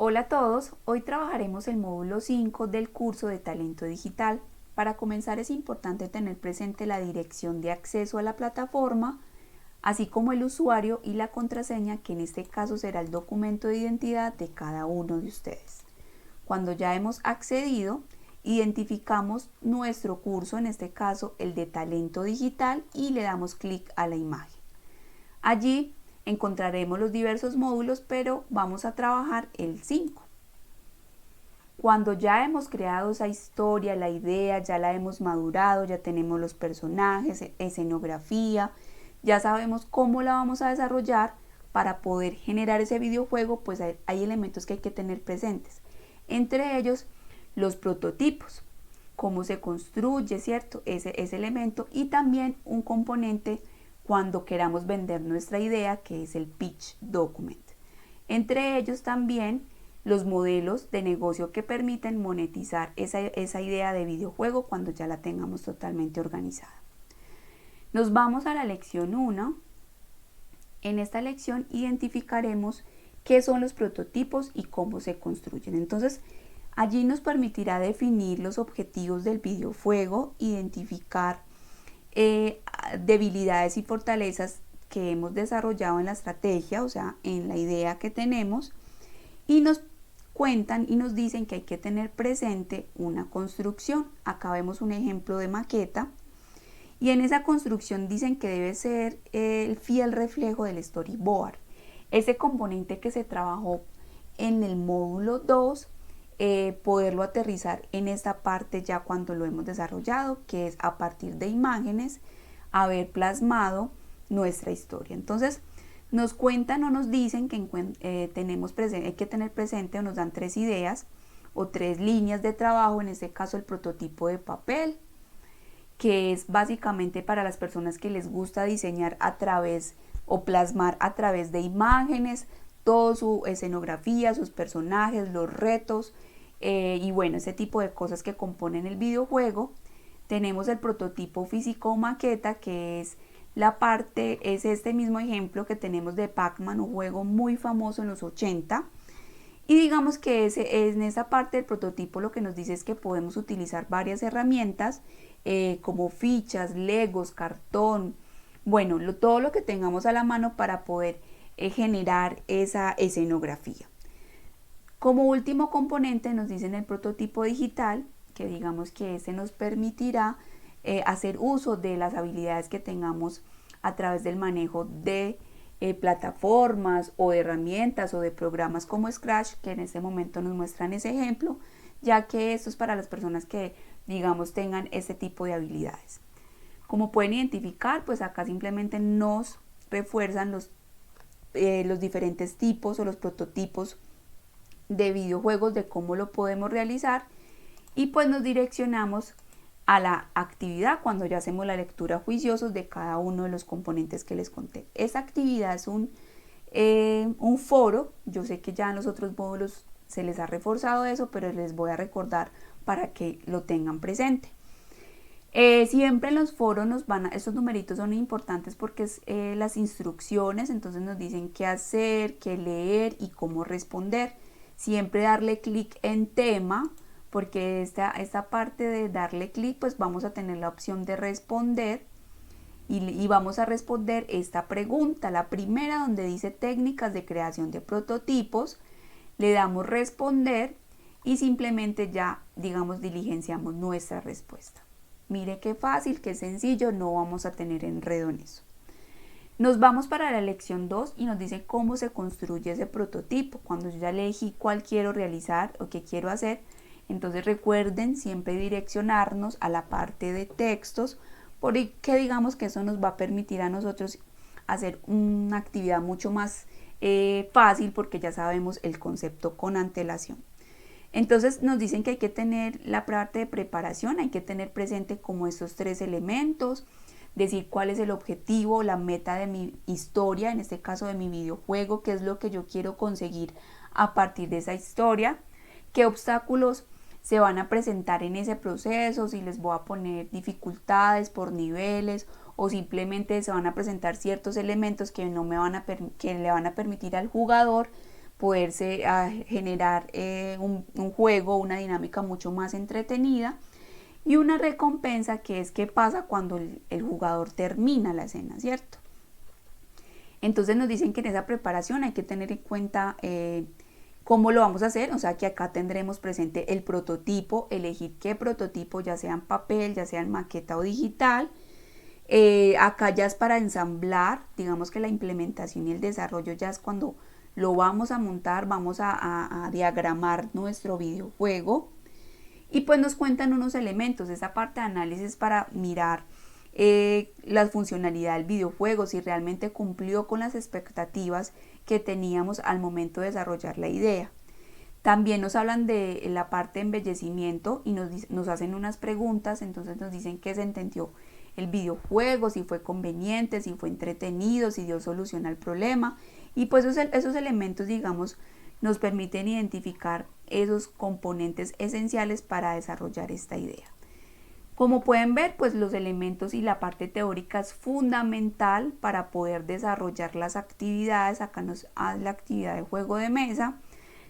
Hola a todos, hoy trabajaremos el módulo 5 del curso de Talento Digital. Para comenzar es importante tener presente la dirección de acceso a la plataforma, así como el usuario y la contraseña, que en este caso será el documento de identidad de cada uno de ustedes. Cuando ya hemos accedido, identificamos nuestro curso, en este caso el de Talento Digital, y le damos clic a la imagen. Allí encontraremos los diversos módulos, pero vamos a trabajar el 5. Cuando ya hemos creado esa historia, la idea, ya la hemos madurado, ya tenemos los personajes, escenografía, ya sabemos cómo la vamos a desarrollar para poder generar ese videojuego, pues hay elementos que hay que tener presentes. Entre ellos, los prototipos, cómo se construye, ¿cierto? Ese elemento, y también un componente cuando queramos vender nuestra idea, que es el pitch document. Entre ellos también los modelos de negocio que permiten monetizar esa idea de videojuego cuando ya la tengamos totalmente organizada. Nos vamos a la lección 1. En esta lección identificaremos qué son los prototipos y cómo se construyen. Entonces, allí nos permitirá definir los objetivos del videojuego, identificar debilidades y fortalezas que hemos desarrollado en la estrategia, o sea, en la idea que tenemos, y nos cuentan y nos dicen que hay que tener presente una construcción. Acá vemos un ejemplo de maqueta, y en esa construcción dicen que debe ser el fiel reflejo del storyboard, ese componente que se trabajó en el módulo 2, poderlo aterrizar en esta parte ya cuando lo hemos desarrollado, que es a partir de imágenes haber plasmado nuestra historia. Entonces nos cuentan o nos dicen que hay que tener presente, o nos dan 3 ideas o 3 líneas de trabajo, en este caso el prototipo de papel, que es básicamente para las personas que les gusta diseñar a través o plasmar a través de imágenes toda su escenografía, sus personajes, los retos, y bueno, ese tipo de cosas que componen el videojuego. Tenemos el prototipo físico o maqueta, que es este mismo ejemplo que tenemos de Pac-Man, un juego muy famoso en los 80. Y digamos que en esa parte del prototipo lo que nos dice es que podemos utilizar varias herramientas, como fichas, legos, cartón, bueno, todo lo que tengamos a la mano para poder generar esa escenografía. Como último componente nos dicen el prototipo digital, que digamos que ese nos permitirá hacer uso de las habilidades que tengamos a través del manejo de plataformas o de herramientas o de programas como Scratch, que en este momento nos muestran ese ejemplo, ya que esto es para las personas que digamos tengan ese tipo de habilidades. Como pueden identificar, pues acá simplemente nos refuerzan los diferentes tipos o los prototipos de videojuegos, de cómo lo podemos realizar, y pues nos direccionamos a la actividad cuando ya hacemos la lectura juiciosos de cada uno de los componentes que les conté. Esa actividad es un foro. Yo sé que ya en los otros módulos se les ha reforzado eso, pero les voy a recordar para que lo tengan presente. Siempre en los foros estos numeritos son importantes porque es las instrucciones, entonces nos dicen qué hacer, qué leer y cómo responder. Siempre darle clic en tema, porque esta parte de darle clic, pues vamos a tener la opción de responder, y vamos a responder esta pregunta, la primera, donde dice técnicas de creación de prototipos. Le damos responder y simplemente ya, digamos, diligenciamos nuestra respuesta. Mire qué fácil, qué sencillo, no vamos a tener enredo en eso. Nos vamos para la lección 2 y nos dice cómo se construye ese prototipo. Cuando yo ya elegí cuál quiero realizar o qué quiero hacer, entonces recuerden siempre direccionarnos a la parte de textos, porque digamos que eso nos va a permitir a nosotros hacer una actividad mucho más fácil, porque ya sabemos el concepto con antelación. Entonces nos dicen que hay que tener la parte de preparación, hay que tener presente como estos 3 elementos, decir cuál es el objetivo, la meta de mi historia, en este caso de mi videojuego, qué es lo que yo quiero conseguir a partir de esa historia, qué obstáculos se van a presentar en ese proceso, si les voy a poner dificultades por niveles o simplemente se van a presentar ciertos elementos que le van a permitir al jugador poderse generar un juego, una dinámica mucho más entretenida, y una recompensa que es qué pasa cuando el jugador termina la escena, ¿cierto? Entonces nos dicen que en esa preparación hay que tener en cuenta cómo lo vamos a hacer, o sea que acá tendremos presente el prototipo, elegir qué prototipo, ya sea en papel, ya sea en maqueta o digital. Acá ya es para ensamblar, digamos que la implementación y el desarrollo ya es cuando lo vamos a montar, vamos a diagramar nuestro videojuego, y pues nos cuentan unos elementos, esa parte de análisis para mirar la funcionalidad del videojuego, si realmente cumplió con las expectativas que teníamos al momento de desarrollar la idea. También nos hablan de la parte de embellecimiento y nos hacen unas preguntas, entonces nos dicen qué se entendió el videojuego, si fue conveniente, si fue entretenido, si dio solución al problema, y pues esos elementos, digamos, nos permiten identificar esos componentes esenciales para desarrollar esta idea. Como pueden ver, pues los elementos y la parte teórica es fundamental para poder desarrollar las actividades. Acá nos da la actividad de juego de mesa.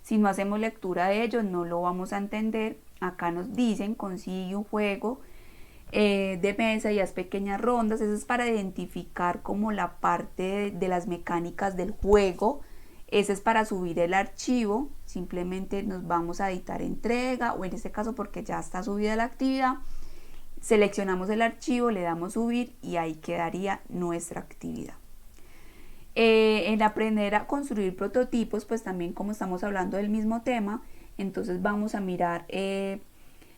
Si no hacemos lectura de ellos, no lo vamos a entender. Acá nos dicen, consigue un juego de mesa y haz pequeñas rondas. Eso es para identificar como la parte de las mecánicas del juego. Ese es para subir el archivo. Simplemente nos vamos a editar entrega, o en este caso porque ya está subida la actividad, seleccionamos el archivo, le damos subir y ahí quedaría nuestra actividad. En aprender a construir prototipos, pues también como estamos hablando del mismo tema, entonces vamos a mirar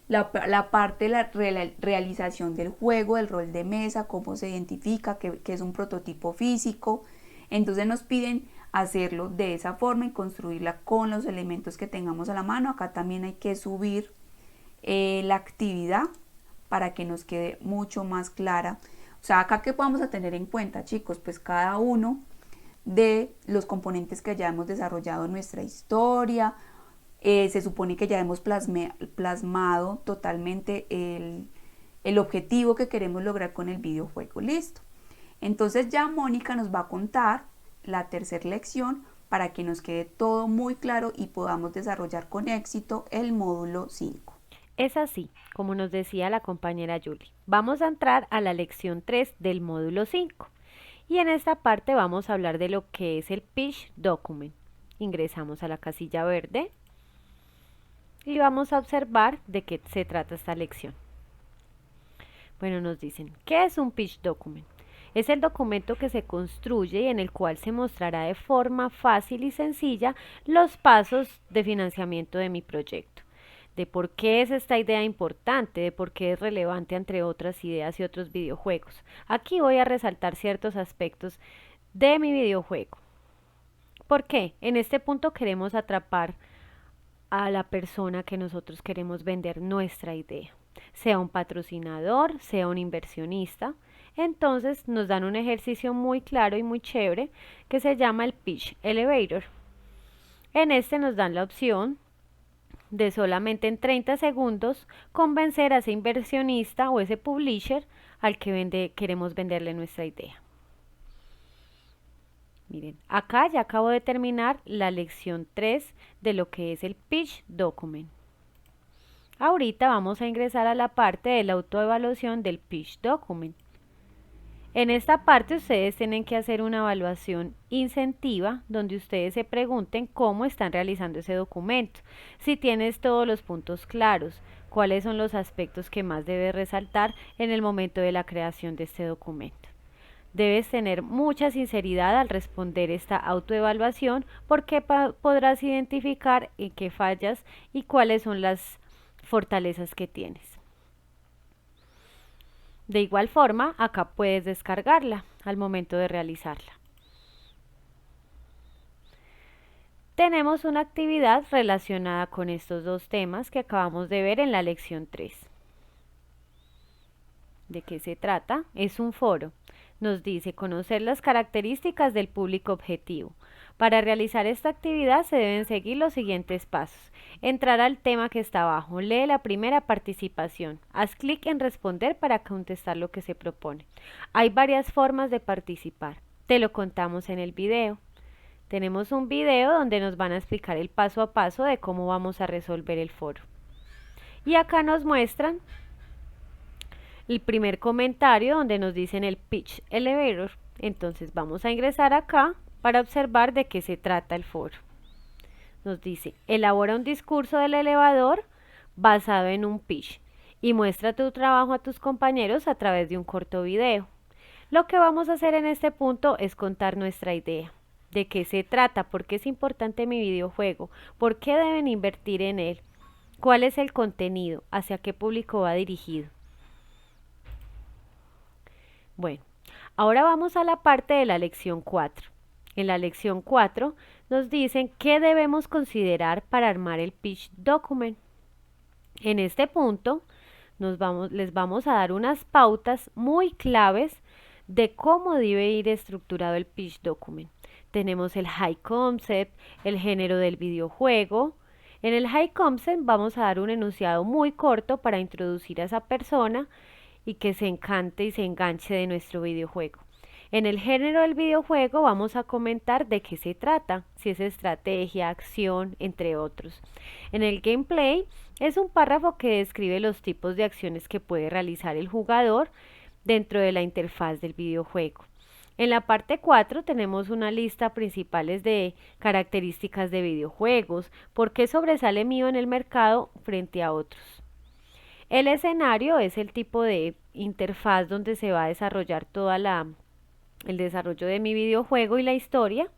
la parte de la realización del juego, del rol de mesa, cómo se identifica que es un prototipo físico. Entonces nos piden hacerlo de esa forma y construirla con los elementos que tengamos a la mano. Acá también hay que subir la actividad para que nos quede mucho más clara. O sea, acá que vamos a tener en cuenta, chicos, pues cada uno de los componentes que ya hemos desarrollado en nuestra historia. Se supone que ya hemos plasmado totalmente el objetivo que queremos lograr con el videojuego. Listo. Entonces ya Mónica nos va a contar la tercera lección para que nos quede todo muy claro y podamos desarrollar con éxito el módulo 5. Es así, como nos decía la compañera Julie. Vamos a entrar a la lección 3 del módulo 5. Y en esta parte vamos a hablar de lo que es el Pitch Document. Ingresamos a la casilla verde y vamos a observar de qué se trata esta lección. Bueno, nos dicen, ¿qué es un Pitch Document? Es el documento que se construye y en el cual se mostrará de forma fácil y sencilla los pasos de financiamiento de mi proyecto, de por qué es esta idea importante, de por qué es relevante entre otras ideas y otros videojuegos. Aquí voy a resaltar ciertos aspectos de mi videojuego. ¿Por qué? En este punto queremos atrapar a la persona que nosotros queremos vender nuestra idea, sea un patrocinador, sea un inversionista. Entonces nos dan un ejercicio muy claro y muy chévere que se llama el Pitch Elevator. En este nos dan la opción de solamente en 30 segundos convencer a ese inversionista o ese publisher al que queremos venderle nuestra idea. Miren, acá ya acabo de terminar la lección 3 de lo que es el Pitch Document. Ahorita vamos a ingresar a la parte de la autoevaluación del Pitch Document. En esta parte ustedes tienen que hacer una evaluación incentiva donde ustedes se pregunten cómo están realizando ese documento, si tienes todos los puntos claros, cuáles son los aspectos que más debes resaltar en el momento de la creación de este documento. Debes tener mucha sinceridad al responder esta autoevaluación porque podrás identificar en qué fallas y cuáles son las fortalezas que tienes. De igual forma, acá puedes descargarla al momento de realizarla. Tenemos una actividad relacionada con estos dos temas que acabamos de ver en la lección 3. ¿De qué se trata? Es un foro. Nos dice conocer las características del público objetivo. Para realizar esta actividad se deben seguir los siguientes pasos. Entrar al tema que está abajo, lee la primera participación, haz clic en responder para contestar lo que se propone. Hay varias formas de participar, te lo contamos en el video. Tenemos un video donde nos van a explicar el paso a paso de cómo vamos a resolver el foro. Y acá nos muestran el primer comentario donde nos dicen el pitch elevator. Entonces vamos a ingresar acá para observar de qué se trata el foro. Nos dice, elabora un discurso del elevador basado en un pitch y muestra tu trabajo a tus compañeros a través de un corto video. Lo que vamos a hacer en este punto es contar nuestra idea. ¿De qué se trata? ¿Por qué es importante mi videojuego? ¿Por qué deben invertir en él? ¿Cuál es el contenido? ¿Hacia qué público va dirigido? Bueno, ahora vamos a la parte de la lección 4. En la lección 4 nos dicen qué debemos considerar para armar el pitch document. En este punto les vamos a dar unas pautas muy claves de cómo debe ir estructurado el pitch document. Tenemos el high concept, el género del videojuego. En el high concept vamos a dar un enunciado muy corto para introducir a esa persona y que se encante y se enganche de nuestro videojuego. En el género del videojuego vamos a comentar de qué se trata, si es estrategia, acción, entre otros. En el gameplay es un párrafo que describe los tipos de acciones que puede realizar el jugador dentro de la interfaz del videojuego. En la parte 4 tenemos una lista principales de características de videojuegos, por qué sobresale mío en el mercado frente a otros. El escenario es el tipo de interfaz donde se va a desarrollar el desarrollo de mi videojuego y la historia.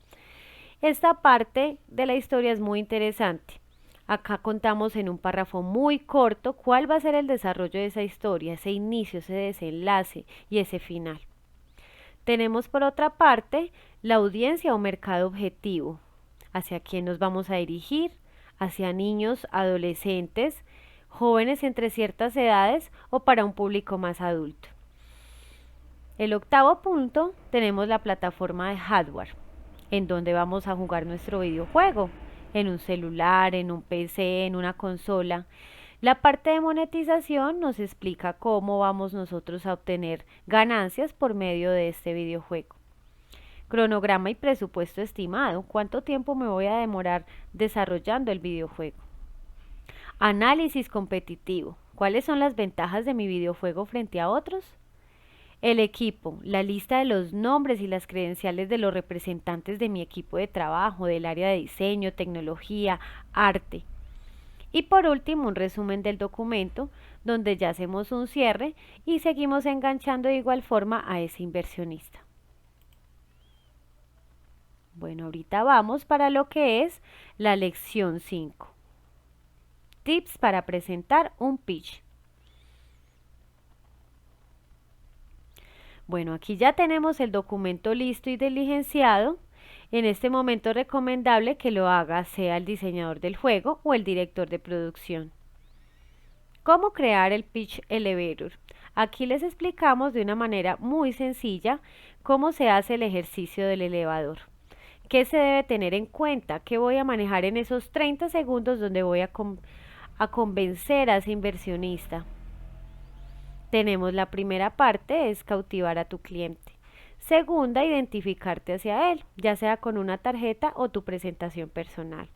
Esta parte de la historia es muy interesante. Acá contamos en un párrafo muy corto cuál va a ser el desarrollo de esa historia, ese inicio, ese desenlace y ese final. Tenemos por otra parte la audiencia o mercado objetivo, hacia quién nos vamos a dirigir, hacia niños, adolescentes, jóvenes entre ciertas edades o para un público más adulto. El octavo punto tenemos la plataforma de hardware, en donde vamos a jugar nuestro videojuego, en un celular, en un PC, en una consola. La parte de monetización nos explica cómo vamos nosotros a obtener ganancias por medio de este videojuego. Cronograma y presupuesto estimado, ¿cuánto tiempo me voy a demorar desarrollando el videojuego? Análisis competitivo, ¿cuáles son las ventajas de mi videojuego frente a otros? El equipo, la lista de los nombres y las credenciales de los representantes de mi equipo de trabajo, del área de diseño, tecnología, arte. Y por último, un resumen del documento, donde ya hacemos un cierre y seguimos enganchando de igual forma a ese inversionista. Bueno, ahorita vamos para lo que es la lección 5. Tips para presentar un pitch. Bueno, aquí ya tenemos el documento listo y diligenciado. En este momento es recomendable que lo haga sea el diseñador del juego o el director de producción. ¿Cómo crear el pitch elevator? Aquí les explicamos de una manera muy sencilla cómo se hace el ejercicio del elevador. ¿Qué se debe tener en cuenta? ¿Qué voy a manejar en esos 30 segundos donde voy a convencer a ese inversionista? Tenemos la primera parte, es cautivar a tu cliente. Segunda, identificarte hacia él, ya sea con una tarjeta o tu presentación personal.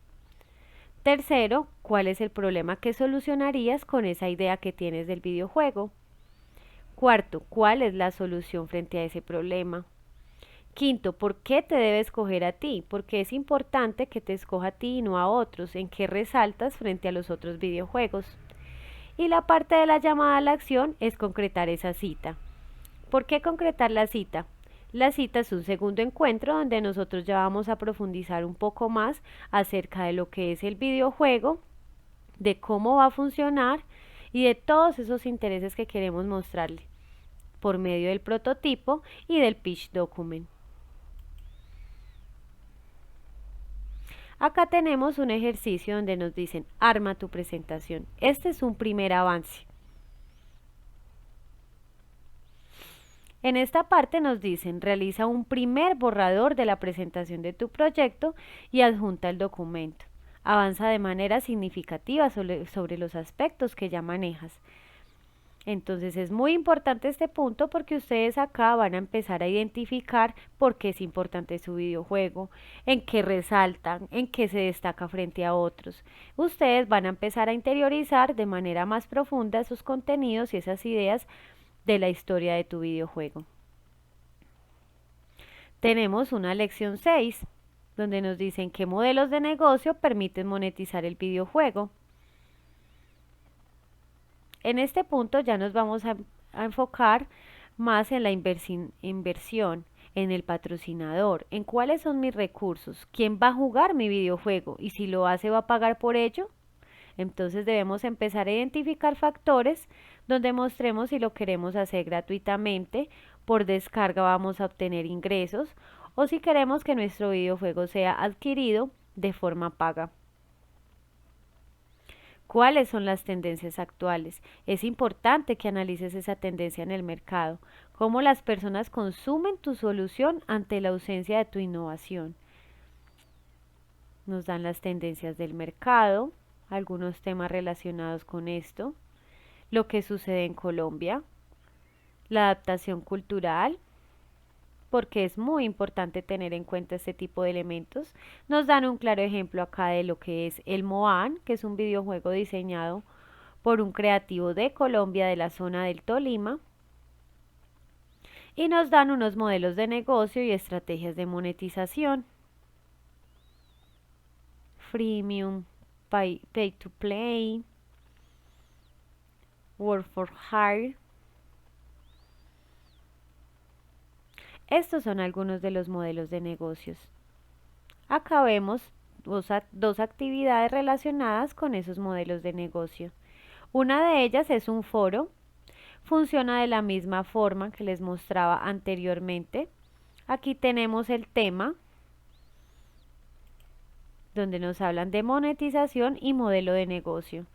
Tercero, ¿cuál es el problema que solucionarías con esa idea que tienes del videojuego? Cuarto, ¿cuál es la solución frente a ese problema? Quinto, ¿por qué te debe escoger a ti? Porque es importante que te escoja a ti y no a otros. ¿En qué resaltas frente a los otros videojuegos? Y la parte de la llamada a la acción es concretar esa cita. ¿Por qué concretar la cita? La cita es un segundo encuentro donde nosotros ya vamos a profundizar un poco más acerca de lo que es el videojuego, de cómo va a funcionar y de todos esos intereses que queremos mostrarle por medio del prototipo y del pitch document. Acá tenemos un ejercicio donde nos dicen, arma tu presentación. Este es un primer avance. En esta parte nos dicen, realiza un primer borrador de la presentación de tu proyecto y adjunta el documento. Avanza de manera significativa sobre los aspectos que ya manejas. Entonces es muy importante este punto porque ustedes acá van a empezar a identificar por qué es importante su videojuego, en qué resaltan, en qué se destaca frente a otros. Ustedes van a empezar a interiorizar de manera más profunda esos contenidos y esas ideas de la historia de tu videojuego. Tenemos una lección 6, donde nos dicen qué modelos de negocio permiten monetizar el videojuego. En este punto ya nos vamos a enfocar más en la inversión, en el patrocinador, en cuáles son mis recursos, quién va a jugar mi videojuego y si lo hace va a pagar por ello. Entonces debemos empezar a identificar factores donde mostremos si lo queremos hacer gratuitamente, por descarga vamos a obtener ingresos o si queremos que nuestro videojuego sea adquirido de forma paga. ¿Cuáles son las tendencias actuales? Es importante que analices esa tendencia en el mercado, cómo las personas consumen tu solución ante la ausencia de tu innovación. Nos dan las tendencias del mercado, algunos temas relacionados con esto, lo que sucede en Colombia, la adaptación cultural, porque es muy importante tener en cuenta este tipo de elementos. Nos dan un claro ejemplo acá de lo que es el Moan, que es un videojuego diseñado por un creativo de Colombia de la zona del Tolima. Y nos dan unos modelos de negocio y estrategias de monetización. Freemium, pay to play, work for hire. Estos son algunos de los modelos de negocios. Acá vemos dos actividades relacionadas con esos modelos de negocio. Una de ellas es un foro. Funciona de la misma forma que les mostraba anteriormente. Aquí tenemos el tema, donde nos hablan de monetización y modelo de negocio.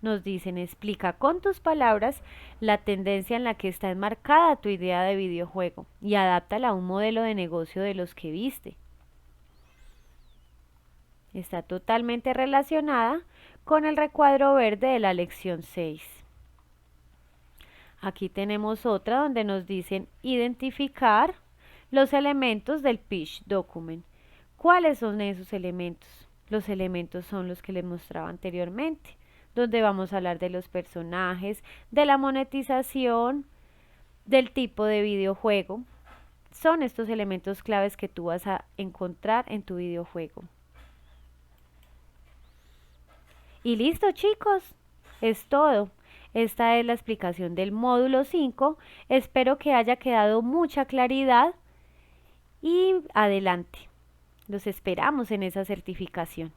Nos dicen, explica con tus palabras la tendencia en la que está enmarcada tu idea de videojuego y adáptala a un modelo de negocio de los que viste. Está totalmente relacionada con el recuadro verde de la lección 6. Aquí tenemos otra donde nos dicen identificar los elementos del pitch document. ¿Cuáles son esos elementos? Los elementos son los que les mostraba anteriormente, donde vamos a hablar de los personajes, de la monetización, del tipo de videojuego. Son estos elementos claves que tú vas a encontrar en tu videojuego. Y listo, chicos, es todo. Esta es la explicación del módulo 5. Espero que haya quedado mucha claridad y adelante. Los esperamos en esa certificación.